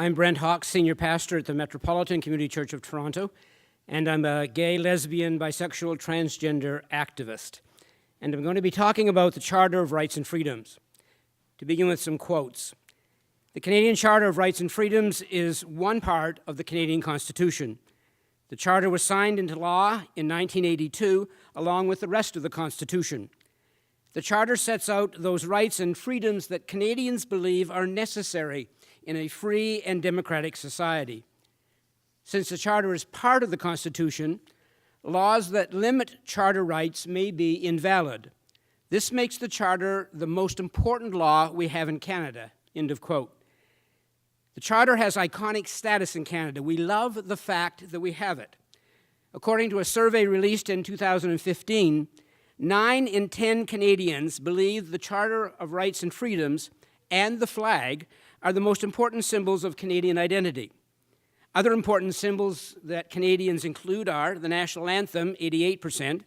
I'm Brent Hawkes, Senior Pastor at the Metropolitan Community Church of Toronto, and I'm a gay, lesbian, bisexual, transgender activist. And I'm going to be talking about the Charter of Rights and Freedoms. To begin with some quotes. The Canadian Charter of Rights and Freedoms is one part of the Canadian Constitution. The Charter was signed into law in 1982, along with the rest of the Constitution. The Charter sets out those rights and freedoms that Canadians believe are necessary in a free and democratic society. Since the Charter is part of the Constitution, laws that limit Charter rights may be invalid. This makes the Charter the most important law we have in Canada, end of quote. The Charter has iconic status in Canada. We love the fact that we have it. According to a survey released in 2015, 9 in 10 Canadians believe the Charter of Rights and Freedoms and the flag are the most important symbols of Canadian identity. Other important symbols that Canadians include are the national anthem, 88%,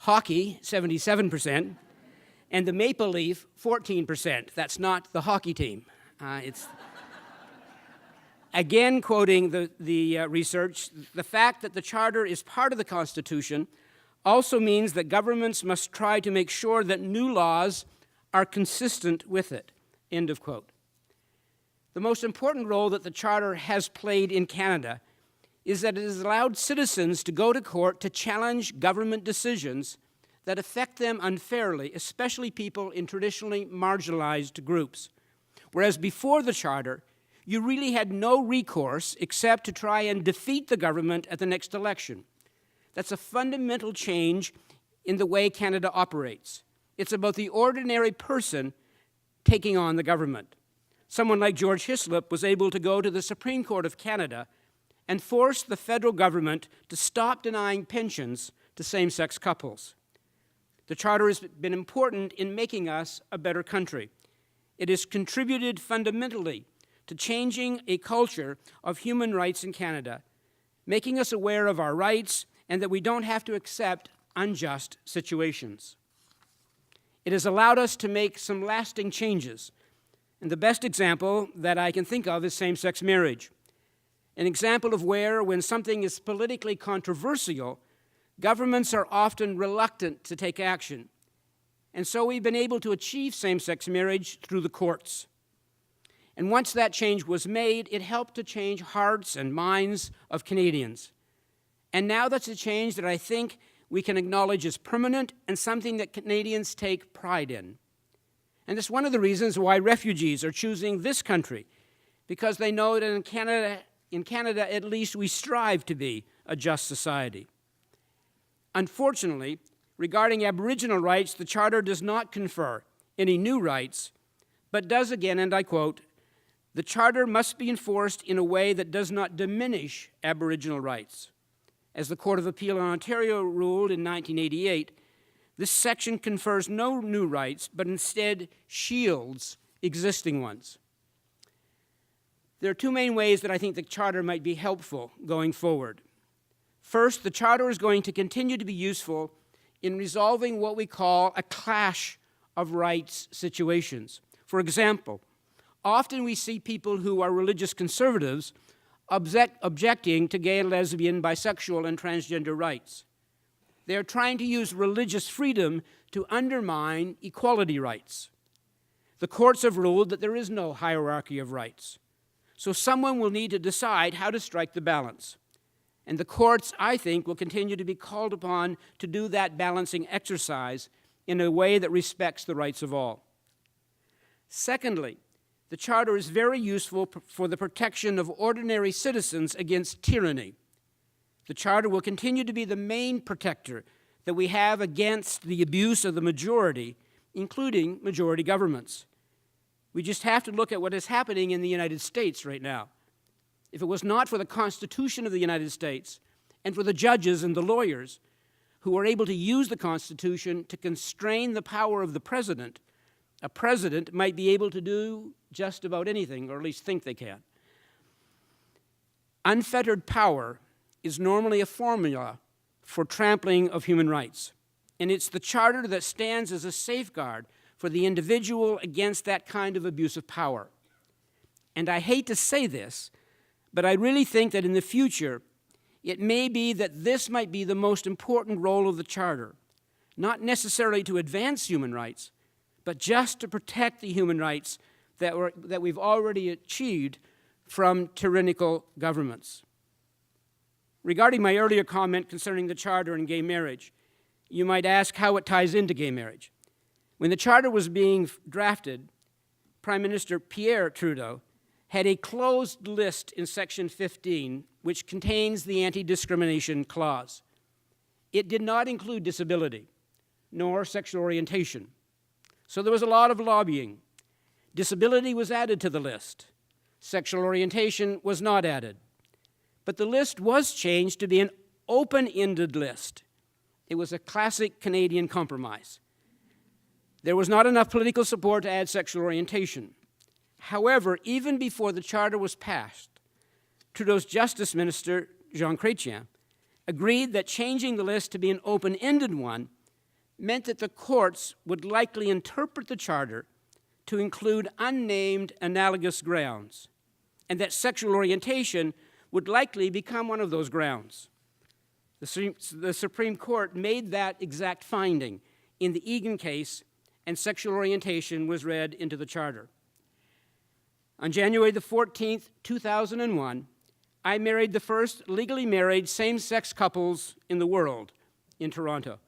hockey, 77%, and the maple leaf, 14%. That's not the hockey team. Again, quoting the research, the fact that the Charter is part of the Constitution also means that governments must try to make sure that new laws are consistent with it, end of quote. The most important role that the Charter has played in Canada is that it has allowed citizens to go to court to challenge government decisions that affect them unfairly, especially people in traditionally marginalized groups. Whereas before the Charter, you really had no recourse except to try and defeat the government at the next election. That's a fundamental change in the way Canada operates. It's about the ordinary person taking on the government. Someone like George Hislop was able to go to the Supreme Court of Canada and force the federal government to stop denying pensions to same-sex couples. The Charter has been important in making us a better country. It has contributed fundamentally to changing a culture of human rights in Canada, making us aware of our rights and that we don't have to accept unjust situations. It has allowed us to make some lasting changes. And the best example that I can think of is same-sex marriage. An example of where, when something is politically controversial, governments are often reluctant to take action. And so we've been able to achieve same-sex marriage through the courts. And once that change was made, it helped to change hearts and minds of Canadians. And now that's a change that I think we can acknowledge as permanent and something that Canadians take pride in. And it's one of the reasons why refugees are choosing this country, because they know that in Canada, at least, we strive to be a just society. Unfortunately, regarding Aboriginal rights, the Charter does not confer any new rights, but does again, and I quote, "The Charter must be enforced in a way that does not diminish Aboriginal rights." As the Court of Appeal in Ontario ruled in 1988, this section confers no new rights, but instead shields existing ones. There are two main ways that I think the Charter might be helpful going forward. First, the Charter is going to continue to be useful in resolving what we call a clash of rights situations. For example, often we see people who are religious conservatives objecting to gay, lesbian, bisexual, and transgender rights. They are trying to use religious freedom to undermine equality rights. The courts have ruled that there is no hierarchy of rights. So someone will need to decide how to strike the balance. And the courts, I think, will continue to be called upon to do that balancing exercise in a way that respects the rights of all. Secondly, the Charter is very useful for the protection of ordinary citizens against tyranny. The Charter will continue to be the main protector that we have against the abuse of the majority, including majority governments. We just have to look at what is happening in the United States right now. If it was not for the Constitution of the United States and for the judges and the lawyers who are able to use the Constitution to constrain the power of the president, a president might be able to do just about anything, or at least think they can. Unfettered power is normally a formula for trampling of human rights. And it's the Charter that stands as a safeguard for the individual against that kind of abuse of power. And I hate to say this, but I really think that in the future, it may be that this might be the most important role of the Charter, not necessarily to advance human rights, but just to protect the human rights that we've already achieved from tyrannical governments. Regarding my earlier comment concerning the Charter and gay marriage, you might ask how it ties into gay marriage. When the Charter was being drafted, Prime Minister Pierre Trudeau had a closed list in Section 15, which contains the anti-discrimination clause. It did not include disability, nor sexual orientation. So there was a lot of lobbying. Disability was added to the list. Sexual orientation was not added. But the list was changed to be an open-ended list. It was a classic Canadian compromise. There was not enough political support to add sexual orientation. However, even before the Charter was passed, Trudeau's Justice Minister, Jean Chrétien, agreed that changing the list to be an open-ended one meant that the courts would likely interpret the Charter to include unnamed analogous grounds, and that sexual orientation would likely become one of those grounds. The Supreme Court made that exact finding in the Egan case, and sexual orientation was read into the Charter. On January the 14th, 2001, I married the first legally married same-sex couples in the world in Toronto.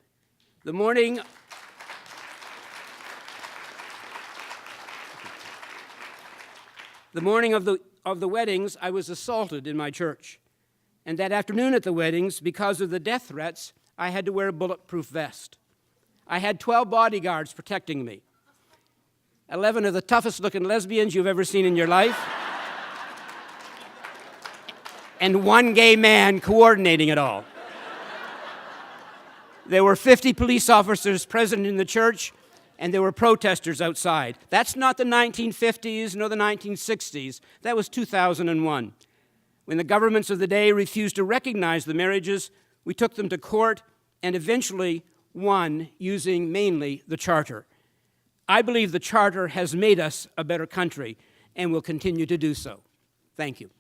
The morning of the weddings, I was assaulted in my church. And that afternoon at the weddings, because of the death threats, I had to wear a bulletproof vest. I had 12 bodyguards protecting me. 11 of the toughest-looking lesbians you've ever seen in your life. And one gay man coordinating it all. There were 50 police officers present in the church, and there were protesters outside. That's not the 1950s nor the 1960s. That was 2001. When the governments of the day refused to recognize the marriages, we took them to court and eventually won using mainly the Charter. I believe the Charter has made us a better country and will continue to do so. Thank you.